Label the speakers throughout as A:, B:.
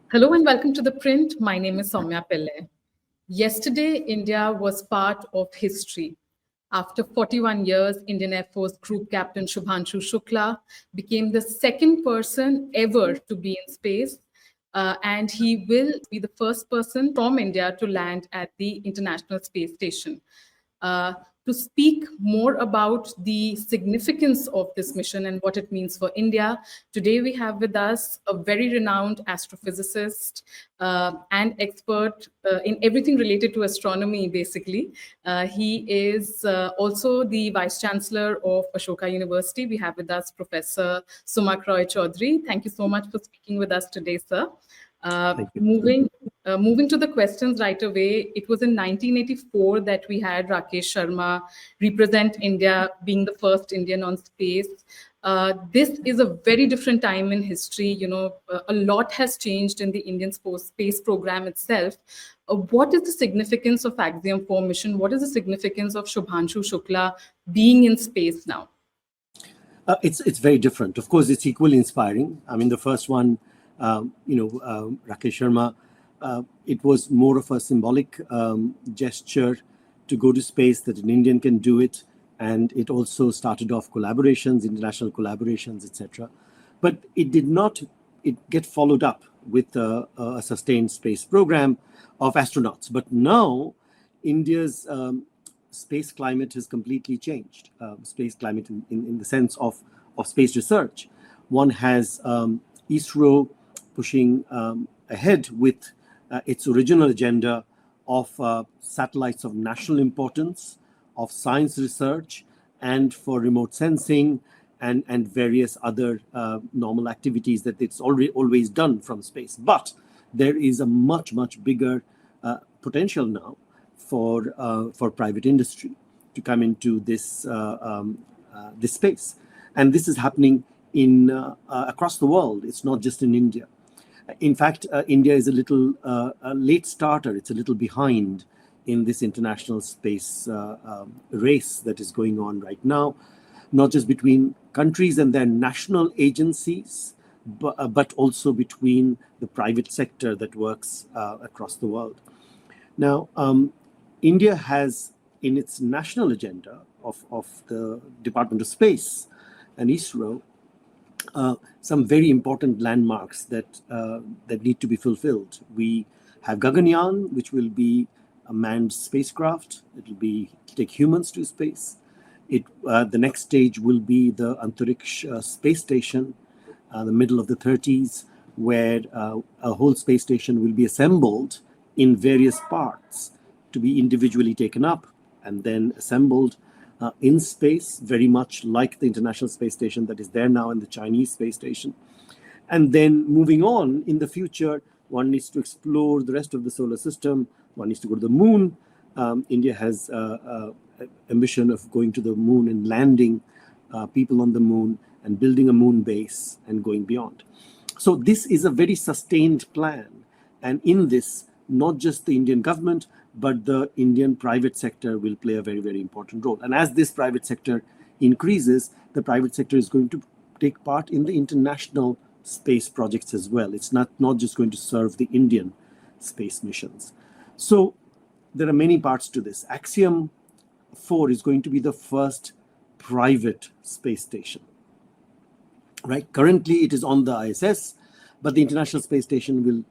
A: Hello and welcome to The Print. My name is Soumya Pillai. Yesterday, India was part of history. After 41 years, Indian Air Force Group Captain Shubhanshu Shukla became the second person ever to be in space. And he will be the first person from India to land at the International Space Station. Uh, to speak more about the significance of this mission and what it means for India, today we have with us a very renowned astrophysicist and expert in everything related to astronomy, basically. He is also the vice-chancellor of Ashoka University. We have with us Professor Sumak Roy Chaudhary. Thank you so much for speaking with us today, sir.
B: Thank you.
A: Moving to the questions right away, it was in 1984 that we had Rakesh Sharma represent India being the first Indian on space. This is a very different time in history. A lot has changed in the Indian space program itself. What is the significance of Axiom-4 mission? What is the significance of Shubhanshu Shukla being in space now?
B: It's very different. Of course, it's equally inspiring. I mean, the first one, Rakesh Sharma, it was more of a symbolic gesture to go to space, that an Indian can do it. And it also started off collaborations, international collaborations, etc. But it did not get followed up with a sustained space program of astronauts. But now India's space climate has completely changed. Space climate in the sense of space research. One has ISRO pushing ahead with its original agenda of satellites of national importance, of science research, and for remote sensing and various other normal activities that it's always done from space. But there is a much bigger potential now for private industry to come into this space, and this is happening in across the world. It's not just in India. In fact, India is a little late starter. It's a little behind in this international space race that is going on right now, not just between countries and their national agencies, but also between the private sector that works across the world. Now, India has in its national agenda of the Department of Space and ISRO some very important landmarks that need to be fulfilled. We have Gaganyaan, which will be a manned spacecraft. It will take humans to space. The next stage will be the Antariksh space station, the middle of the 30s, where a whole space station will be assembled in various parts to be individually taken up and then assembled in space, very much like the International Space Station that is there now and the Chinese space station. And then moving on, in the future, one needs to explore the rest of the solar system. One needs to go to the moon. India has ambition of going to the moon and landing people on the moon and building a moon base and going beyond. So this is a very sustained plan. And in this, not just the Indian government, but the Indian private sector will play a very important role. And as this private sector increases, the private sector is going to take part in the international space projects as well. It's not just going to serve the Indian space missions. So there are many parts to this. Axiom-4 is going to be the first private space station. Right? Currently, it is on the ISS, but the International Space Station will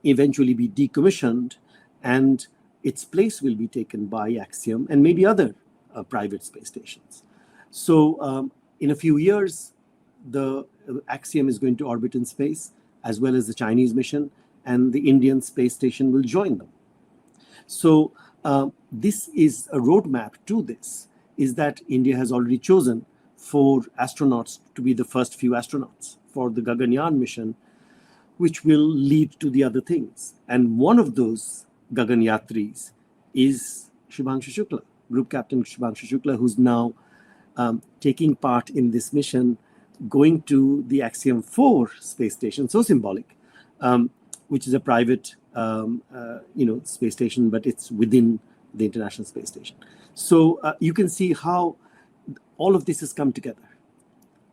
B: eventually be decommissioned, and its place will be taken by Axiom and maybe other private space stations. So in a few years, the Axiom is going to orbit in space, as well as the Chinese mission, and the Indian space station will join them. So this is a roadmap to this, is that India has already chosen 4 astronauts to be the first few astronauts for the Gaganyaan mission, which will lead to the other things. And one of those Gaganyatris is Shubhanshu Shukla, Group Captain Shubhanshu Shukla, who's now taking part in this mission, going to the Axiom-4 space station, so symbolic, which is a private space station, but it's within the International Space Station. So you can see how all of this has come together.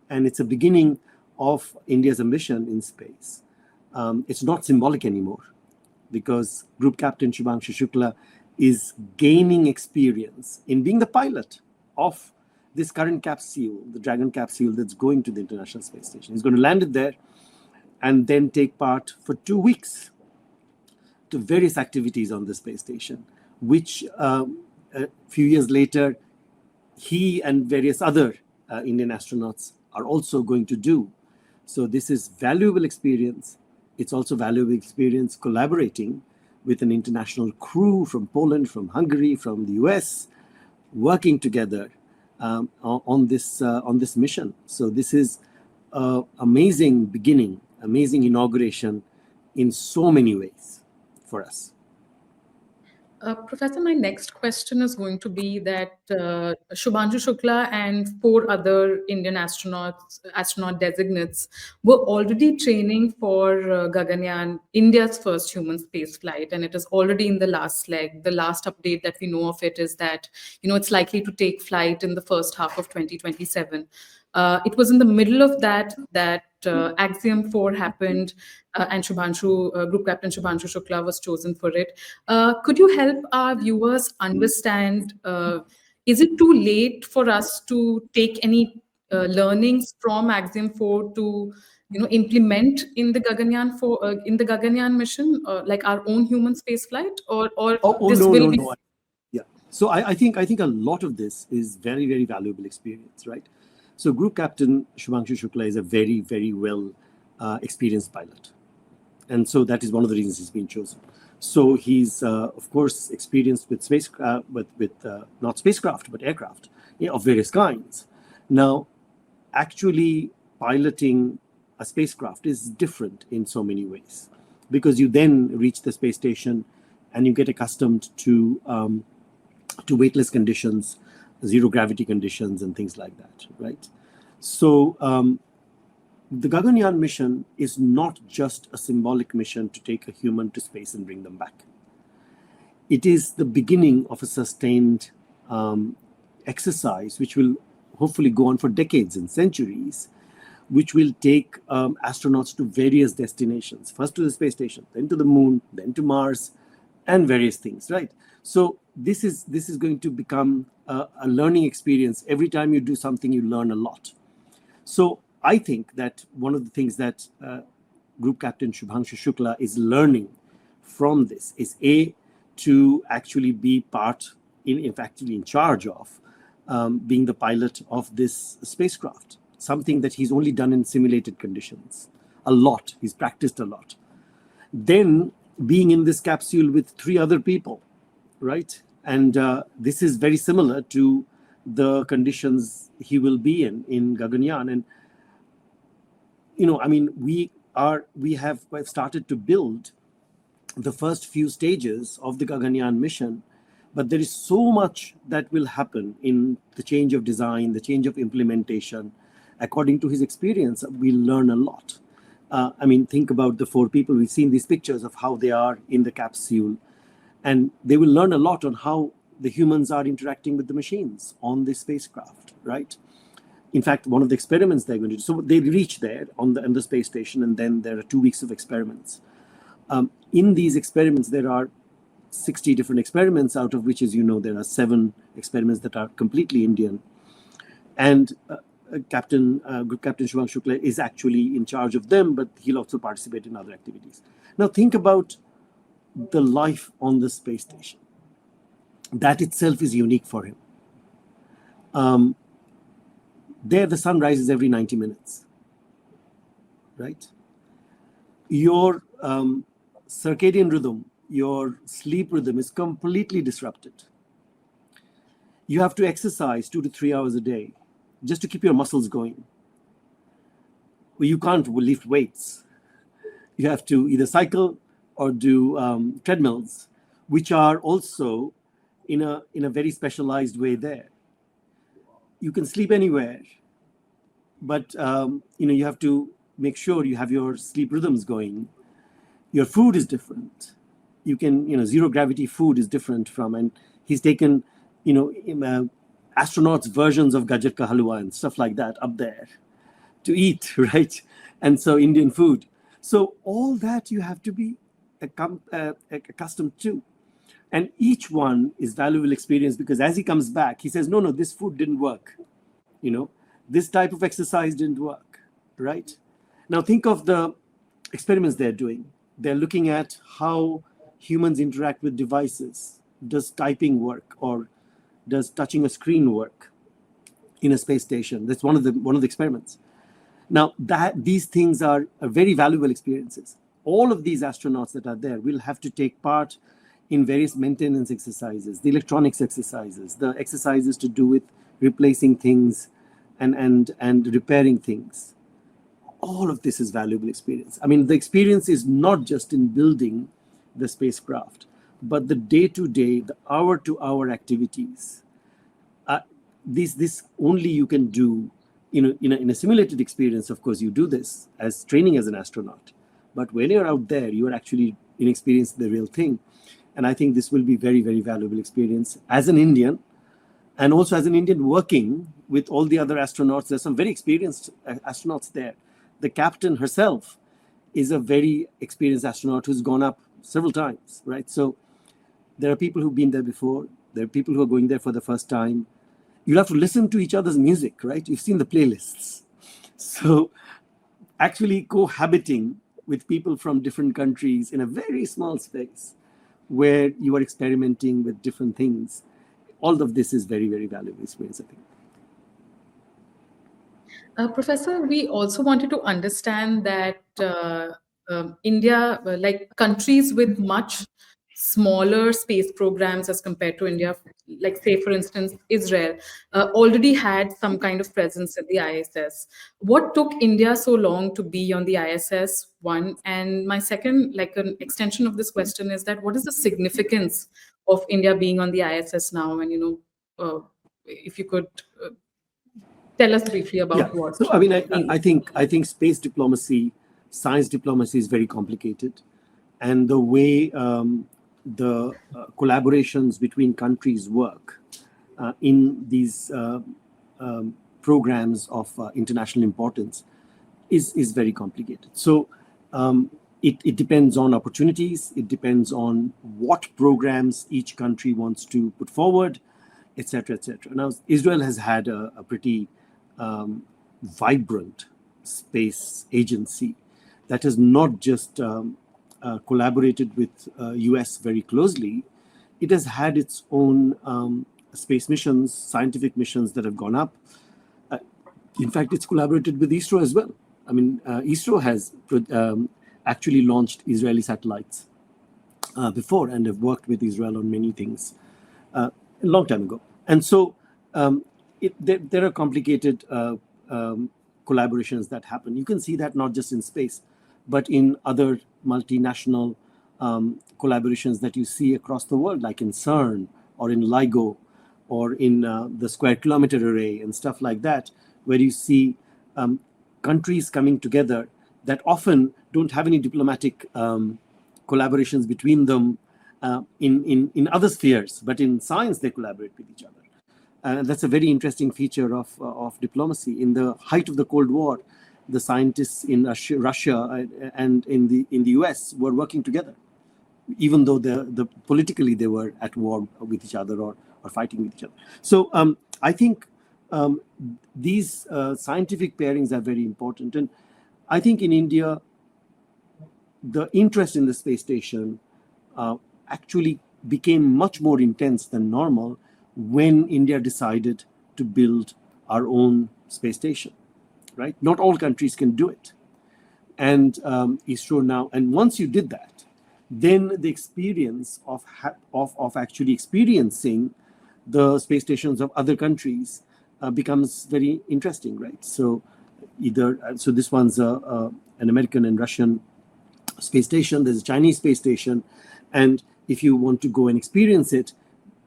B: And it's a beginning of India's ambition in space. It's not symbolic anymore, because Group Captain Shubhanshu Shukla is gaining experience in being the pilot of this current capsule, the Dragon capsule that's going to the International Space Station. He's going to land it there and then take part for 2 weeks to various activities on the space station, which a few years later, he and various other Indian astronauts are also going to do. So this is valuable experience. It's also valuable experience collaborating with an international crew from Poland, from Hungary, from the US, working together on this mission. So this is an amazing beginning, amazing inauguration in so many ways for us.
A: Professor, my next question is going to be that Shubhanshu Shukla and 4 other Indian astronaut designates, were already training for Gaganyaan, India's first human space flight, and it is already in the last leg. The last update that we know of it is that it's likely to take flight in the first half of 2027. It was in the middle of that Axiom-4 happened, and Group Captain Shubhanshu Shukla was chosen for it. Could you help our viewers understand, is it too late for us to take any learnings from Axiom-4 to implement in the Gaganyaan mission, like our own human space flight, or this
B: no,
A: will
B: no,
A: be...
B: no. Yeah. So I think a lot of this is very, very valuable experience, right? So Group Captain Shubhanshu Shukla is a very, very well experienced pilot. And so that is one of the reasons he's been chosen. So he's, of course, experienced with not spacecraft, but aircraft of various kinds. Now, actually piloting a spacecraft is different in so many ways, because you then reach the space station and you get accustomed to weightless conditions, zero gravity conditions, and things like that, right? So the Gaganyaan mission is not just a symbolic mission to take a human to space and bring them back. It is the beginning of a sustained exercise, which will hopefully go on for decades and centuries, which will take astronauts to various destinations, first to the space station, then to the moon, then to Mars, and various things, right? So this is going to become a learning experience. Every time you do something, you learn a lot. So I think that one of the things that Group Captain Shubhanshu Shukla is learning from this is to actually be in charge of being the pilot of this spacecraft, something that he's only done in simulated conditions a lot. He's practiced a lot. Then being in this capsule with 3 other people, right? And this is very similar to the conditions he will be in Gaganyaan. And we have started to build the first few stages of the Gaganyaan mission, but there is so much that will happen in the change of design, the change of implementation. According to his experience, we'll learn a lot. Think about the 4 people. We've seen these pictures of how they are in the capsule, and they will learn a lot on how the humans are interacting with the machines on this spacecraft, right? In fact, one of the experiments they're going to do, so they reach there on the space station, and then there are 2 weeks of experiments. In these experiments, there are 60 different experiments, out of which, as you know, there are 7 experiments that are completely Indian. And Group Captain Shubhanshu Shukla is actually in charge of them, but he'll also participate in other activities. Now, think about the life on the space station. That itself is unique for him. There, the sun rises every 90 minutes, right? Your circadian rhythm, your sleep rhythm is completely disrupted. You have to exercise 2 to 3 hours a day just to keep your muscles going. Well, you can't lift weights. You have to either cycle or do treadmills, which are also in a very specialized way there. You can sleep anywhere, but you have to make sure you have your sleep rhythms going. Your food is different. You can, zero gravity food is different from, and he's taken, astronauts' versions of gajar ka halwa and stuff like that up there to eat, right? And so Indian food. So all that you have to be accustomed to. And each one is valuable experience, because as he comes back, he says, no, this food didn't work. This type of exercise didn't work, right? Now think of the experiments they're doing. They're looking at how humans interact with devices. Does typing work, or does touching a screen work in a space station? That's one of the experiments. Now these things are very valuable experiences. All of these astronauts that are there will have to take part in various maintenance exercises, the electronics exercises, the exercises to do with replacing things and repairing things. All of this is valuable experience. I mean, the experience is not just in building the spacecraft, but the day-to-day, the hour-to-hour activities. This only you can do in a simulated experience. Of course, you do this as training as an astronaut. But when you're out there, you are actually experiencing the real thing. And I think this will be very, very valuable experience as an Indian, and also as an Indian working with all the other astronauts. There's some very experienced astronauts there. The captain herself is a very experienced astronaut who's gone up several times, right? So there are people who've been there before. There are people who are going there for the first time. You'll have to listen to each other's music, right? You've seen the playlists. So actually cohabiting with people from different countries in a very small space where you are experimenting with different things, all of this is very, very valuable experience, I think.
A: Professor, we also wanted to understand that India, like countries with much smaller space programs as compared to India, like say, for instance, Israel, already had some kind of presence at the ISS. What took India so long to be on the ISS, one? And my second, like an extension of this question, is that what is the significance of India being on the ISS now? And, if you could tell us briefly about what.
B: So, I mean, I think space diplomacy, science diplomacy is very complicated. And the way the collaborations between countries work in these programs of international importance is very complicated. So it depends on opportunities. It depends on what programs each country wants to put forward, et cetera, et cetera. Now, Israel has had a pretty vibrant space agency that has not just collaborated with US very closely. It has had its own space missions, scientific missions that have gone up. In fact, it's collaborated with ISRO as well. I mean, ISRO has actually launched Israeli satellites before, and have worked with Israel on many things a long time ago. And so there are complicated collaborations that happen. You can see that not just in space, but in other multinational collaborations that you see across the world, like in CERN or in LIGO or in the Square Kilometer Array and stuff like that, where you see countries coming together that often don't have any diplomatic collaborations between them in other spheres, but in science they collaborate with each other. That's a very interesting feature of diplomacy. In the height of the Cold War, the scientists in Russia and in the US were working together, even though politically they were at war with each other or fighting with each other. So I think these scientific pairings are very important. And I think in India, the interest in the space station actually became much more intense than normal when India decided to build our own space station, right? Not all countries can do it. And ISRO now, and once you did that, then the experience of actually experiencing the space stations of other countries becomes very interesting, right? So this one's an American and Russian space station. There's a Chinese space station. And if you want to go and experience it,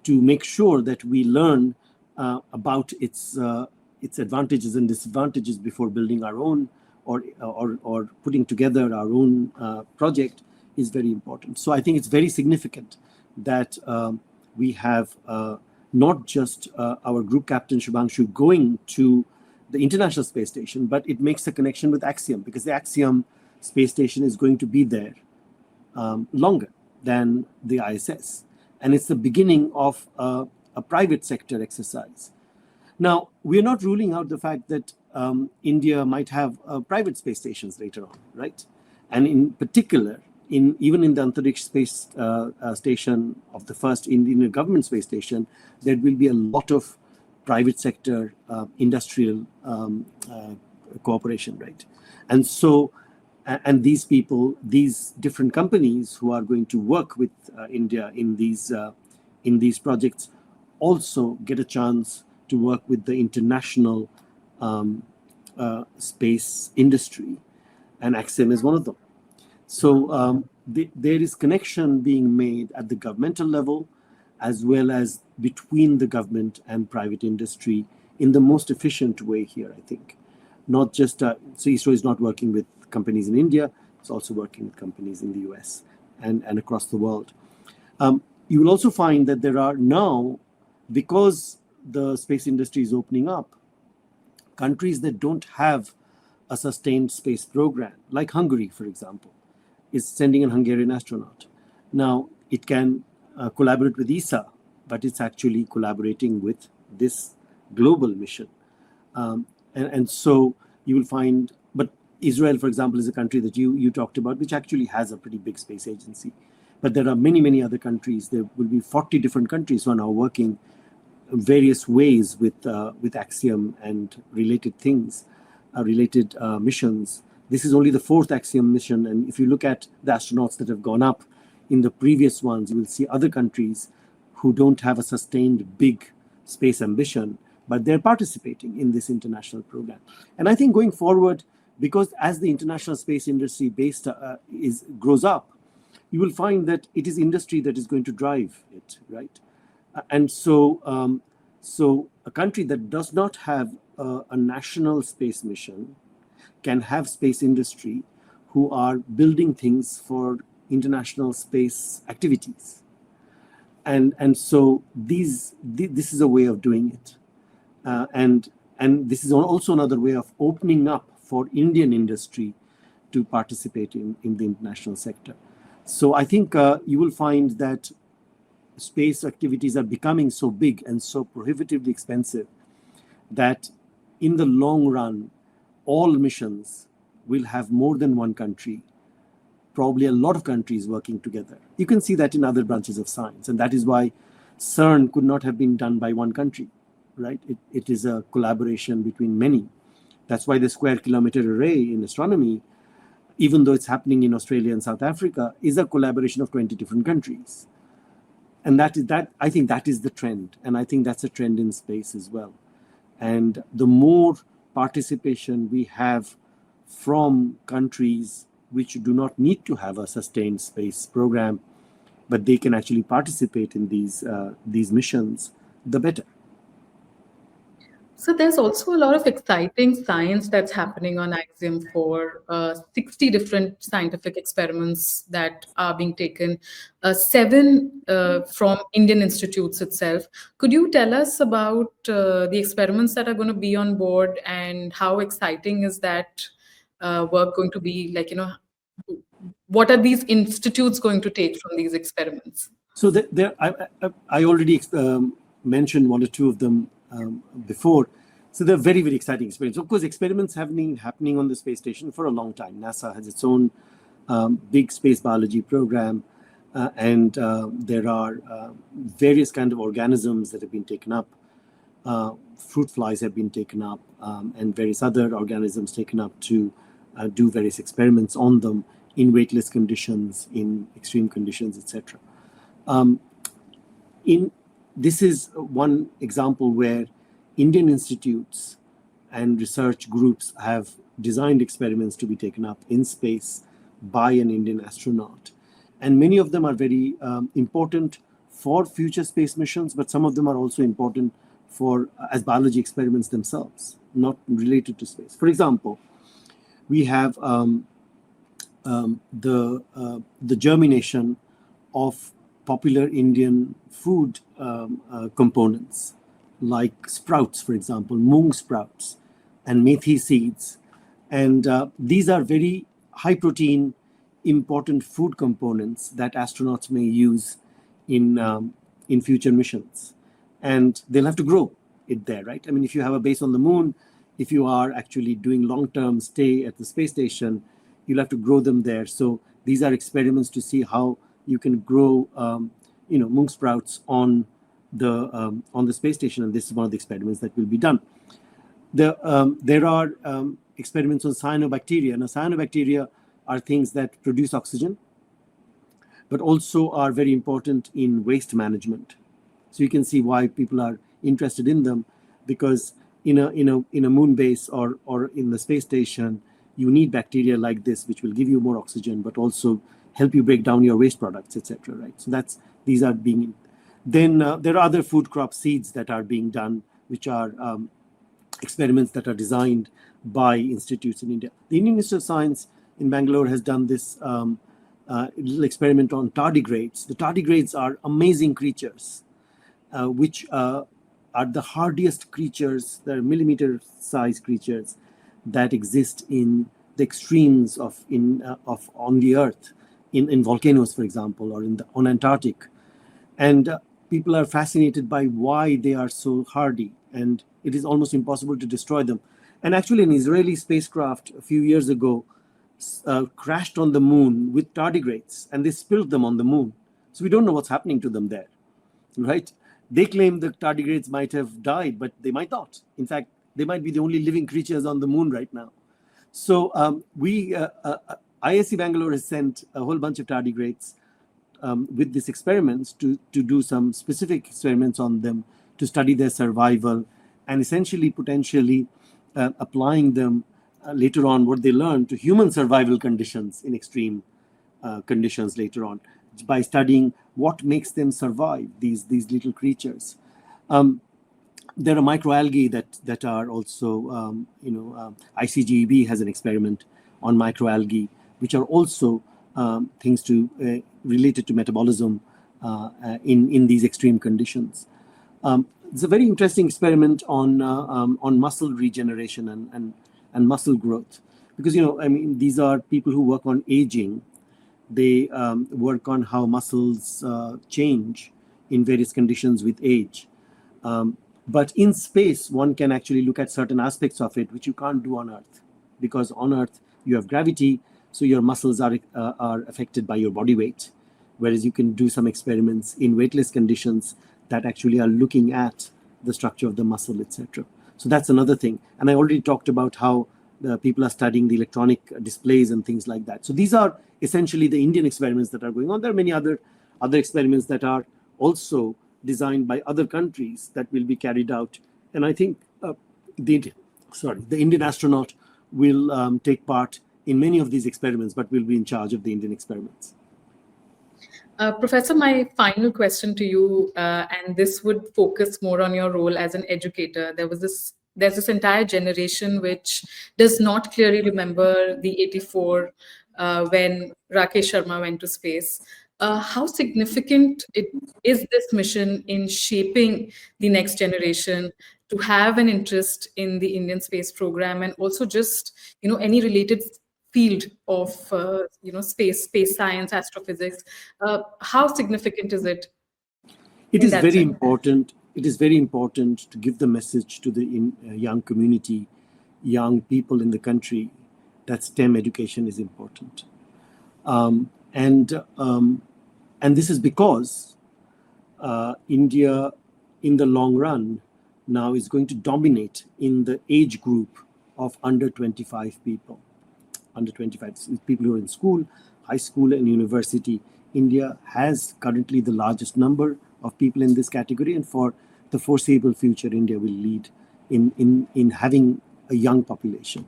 B: to make sure that we learn about its advantages and disadvantages before building our own or putting together our own project is very important. So I think it's very significant that we have not just our group captain Shubhanshu going to the International Space Station, but it makes a connection with Axiom, because the Axiom space station is going to be there longer than the ISS. And it's the beginning of a private sector exercise. Now, we're not ruling out the fact that India might have private space stations later on, right? And in particular, even in the Antariksh space station of the first Indian government space station, there will be a lot of private sector industrial cooperation, right? And so, and these people, these different companies who are going to work with India in these projects also get a chance to work with the international space industry, and Axiom is one of them. So there is connection being made at the governmental level, as well as between the government and private industry in the most efficient way here, I think. Not just, so ISRO is not working with companies in India, it's also working with companies in the US and across the world. You will also find that there are now, because the space industry is opening up, countries that don't have a sustained space program, like Hungary, for example, is sending a Hungarian astronaut. Now, it can collaborate with ESA, but it's actually collaborating with this global mission. And so you will find, but Israel, for example, is a country that you talked about, which actually has a pretty big space agency. But there are many, many other countries. There will be 40 different countries who are now working various ways with Axiom and related things, related missions. This is only the 4th Axiom mission. And if you look at the astronauts that have gone up in the previous ones, you will see other countries who don't have a sustained big space ambition, but they're participating in this international program. And I think going forward, because as the international space industry grows up, you will find that it is industry that is going to drive it, right? And so, so a country that does not have a national space mission can have space industry who are building things for international space activities. And so this is a way of doing it. And this is also another way of opening up for Indian industry to participate in the international sector. So I think you will find that space activities are becoming so big and so prohibitively expensive that in the long run, all missions will have more than one country, probably a lot of countries working together. You can see that in other branches of science. And that is why CERN could not have been done by one country, right? It is a collaboration between many. That's why the Square Kilometre Array in astronomy, even though it's happening in Australia and South Africa, is a collaboration of 20 different countries. And I think that is the trend. And I think that's a trend in space as well. And the more participation we have from countries which do not need to have a sustained space program, but they can actually participate in these missions, the better.
A: So there's also a lot of exciting science that's happening on Axiom-4, 60 different scientific experiments that are being taken, 7 from Indian institutes itself. Could you tell us about the experiments that are going to be on board, and how exciting is that work going to be? Like, what are these institutes going to take from these experiments?
B: So I already mentioned one or two of them before. So they're very, very exciting experiments. Of course, experiments have been happening on the space station for a long time. NASA has its own big space biology program, and there are various kinds of organisms that have been taken up. Fruit flies have been taken up, and various other organisms taken up to do various experiments on them in weightless conditions, in extreme conditions, etc. This is one example where Indian institutes and research groups have designed experiments to be taken up in space by an Indian astronaut. And many of them are very important for future space missions, but some of them are also important for as biology experiments themselves, not related to space. For example, we have the germination of popular Indian food components, like sprouts, for example, moong sprouts and methi seeds. And these are very high protein, important food components that astronauts may use in future missions. And they'll have to grow it there, right? I mean, if you have a base on the moon, if you are actually doing long-term stay at the space station, you'll have to grow them there. So these are experiments to see how you can grow, mung sprouts on the space station, and this is one of the experiments that will be done. There are experiments on cyanobacteria. Now, cyanobacteria are things that produce oxygen, but also are very important in waste management. So you can see why people are interested in them, because in a moon base or in the space station, you need bacteria like this, which will give you more oxygen, but also help you break down your waste products, etc. Right? So these are being. Then there are other food crop seeds that are being done, which are experiments that are designed by institutes in India. The Indian Institute of Science in Bangalore has done this little experiment on tardigrades. The tardigrades are amazing creatures, which are the hardiest creatures. They're millimeter-sized creatures that exist in the extremes on the Earth, in volcanoes, for example, or on Antarctic. And people are fascinated by why they are so hardy, and it is almost impossible to destroy them. And actually, an Israeli spacecraft a few years ago crashed on the moon with tardigrades, and they spilled them on the moon. So we don't know what's happening to them there, right? They claim the tardigrades might have died, but they might not. In fact, they might be the only living creatures on the moon right now. So ISC Bangalore has sent a whole bunch of tardigrades with these experiments to do some specific experiments on them to study their survival, and essentially potentially applying them later on, what they learn, to human survival conditions in extreme conditions later on, by studying what makes them survive, these little creatures. There are microalgae that are also, ICGEB has an experiment on microalgae, which are also things related to metabolism in these extreme conditions. It's a very interesting experiment on muscle regeneration and muscle growth, because these are people who work on aging. They work on how muscles change in various conditions with age. But in space, one can actually look at certain aspects of it which you can't do on Earth, because on Earth you have gravity, so your muscles are affected by your body weight, whereas you can do some experiments in weightless conditions that actually are looking at the structure of the muscle, etc. So that's another thing. And I already talked about how the people are studying the electronic displays and things like that. So these are essentially the Indian experiments that are going on. There are many other experiments that are also designed by other countries that will be carried out. And I think the Indian astronaut will take part in many of these experiments, but will be in charge of the Indian experiments.
A: Professor, my final question to you, and this would focus more on your role as an educator. There's this entire generation which does not clearly remember the 84 when Rakesh Sharma went to space. How significant is this mission in shaping the next generation to have an interest in the Indian space program, and also just any related field of space science, astrophysics? How significant is it?
B: It is very important. It is very important to give the message to the young community, young people in the country, that STEM education is important. And this is because India, in the long run, now is going to dominate in the age group of under 25 people. Under 25 people who are in school, high school, and university. India has currently the largest number of people in this category, and for the foreseeable future, India will lead in having a young population.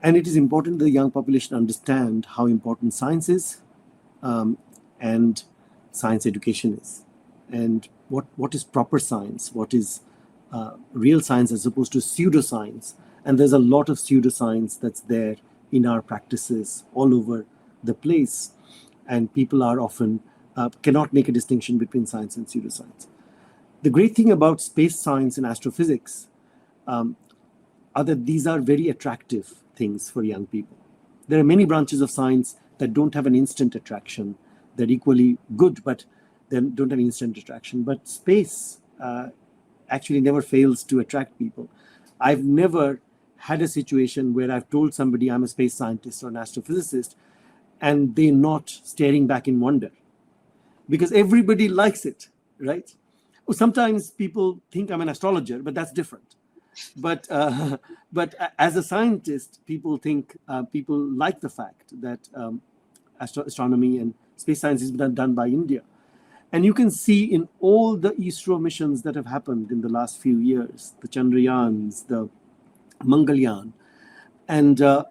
B: And it is important that the young population understand how important science is, and science education is, and what is proper science, what is real science as opposed to pseudoscience. And there's a lot of pseudoscience that's there in our practices all over the place, and people are often cannot make a distinction between science and pseudoscience. The great thing about space science and astrophysics are that these are very attractive things for young people. There are many branches of science that don't have an instant attraction. They're equally good, but they don't have instant attraction. But space actually never fails to attract people. I've never had a situation where I've told somebody I'm a space scientist or an astrophysicist, and they're not staring back in wonder, because everybody likes it, right? Sometimes people think I'm an astrologer, but that's different. But as a scientist, people think people like the fact that astronomy and space science is done by India. And you can see in all the ISRO missions that have happened in the last few years, the Chandrayans, the Mangalyaan, and the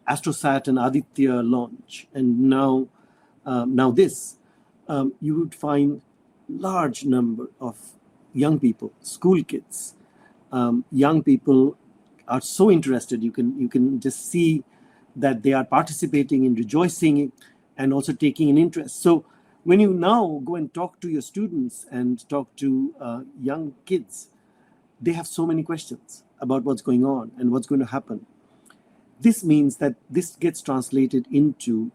B: Astrosat and Aditya launch, and now this, you would find large number of young people, school kids. Young people are so interested. You can just see that they are participating in rejoicing and also taking an interest. So when you now go and talk to your students and talk to young kids, they have so many questions about what's going on and what's going to happen. This means that this gets translated into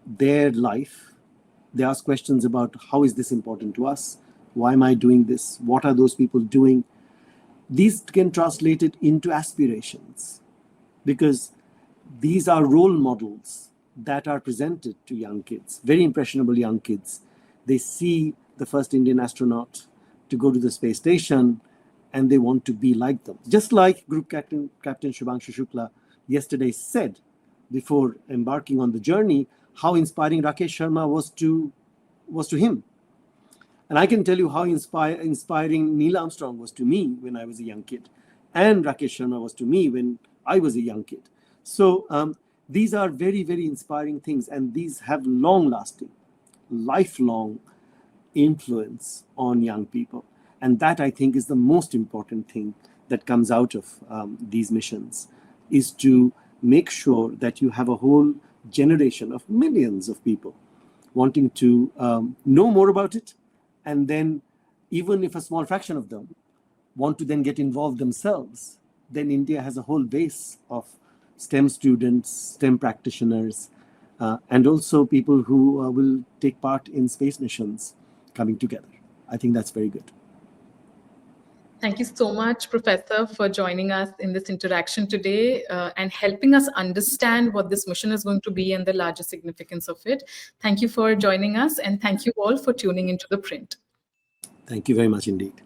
B: their life. They ask questions about, how is this important to us? Why am I doing this? What are those people doing? These can translate it into aspirations, because these are role models that are presented to young kids, very impressionable young kids. They see the first Indian astronaut to go to the space station, and they want to be like them. Just like Group Captain Shubhanshu Shukla yesterday said before embarking on the journey, how inspiring Rakesh Sharma was to him. And I can tell you how inspiring Neil Armstrong was to me when I was a young kid, and Rakesh Sharma was to me when I was a young kid. So these are very, very inspiring things, and these have long-lasting, lifelong influence on young people. And that, I think, is the most important thing that comes out of these missions, is to make sure that you have a whole generation of millions of people wanting to know more about it. And then, even if a small fraction of them want to then get involved themselves, then India has a whole base of STEM students, STEM practitioners, and also people who will take part in space missions coming together. I think that's very good.
A: Thank you so much, Professor, for joining us in this interaction today and helping us understand what this mission is going to be and the larger significance of it. Thank you for joining us, and thank you all for tuning into The Print.
B: Thank you very much indeed.